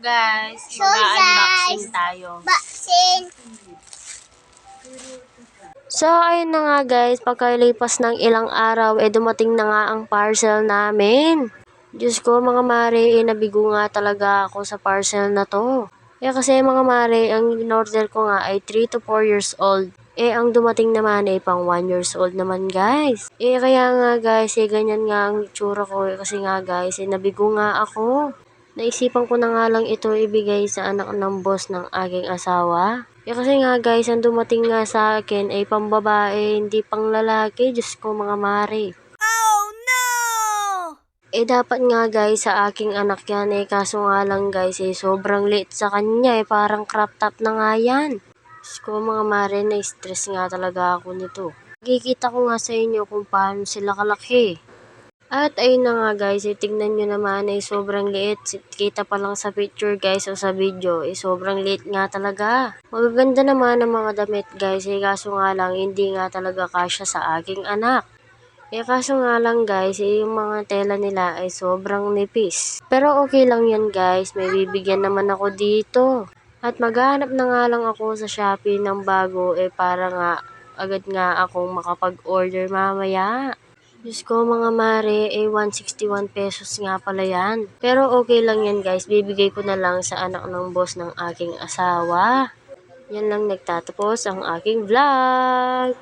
guys, mag-unboxing tayo. So, ayun na nga guys, pagkalipas ng ilang araw, dumating na nga ang parcel namin. Diyos ko mga mare, nabigo nga talaga ako sa parcel na to. Kasi mga mare, ang in-order ko nga ay 3 to 4 years old. Ang dumating naman ay pang 1 years old naman guys. Kaya nga guys, ganyan nga ang itsura ko. Kasi nga guys, nabigo nga ako. Naisipan ko na nga lang ito ibigay sa anak ng boss ng aking asawa. Kasi nga guys, ang dumating nga sa akin ay pambabae, hindi pang lalaki. Diyos ko mga mare. Oh no! Dapat nga guys sa aking anak yan kaso nga lang guys sobrang liit sa kanya parang crop top na nga yan. Diyos ko mga mare, na-stress nga talaga ako nito. Nakikita ko nga sa inyo kung paano sila kalaki. At ayun na nga guys, tignan nyo naman sobrang liit. Kita pa lang sa picture guys o sa video, sobrang liit nga talaga. Magaganda naman ang mga damit guys, kaso nga lang hindi nga talaga kasya sa aking anak. Kaso nga lang guys, yung mga tela nila ay sobrang nipis. Pero okay lang yan guys, may bibigyan naman ako dito. At maghahanap na nga lang ako sa Shopee ng bago para nga agad nga akong makapag-order mamaya. Diyos ko mga mare, 161 pesos nga pala yan. Pero okay lang yan guys, bibigay ko na lang sa anak ng boss ng aking asawa. Yan lang nagtatapos ang aking vlog.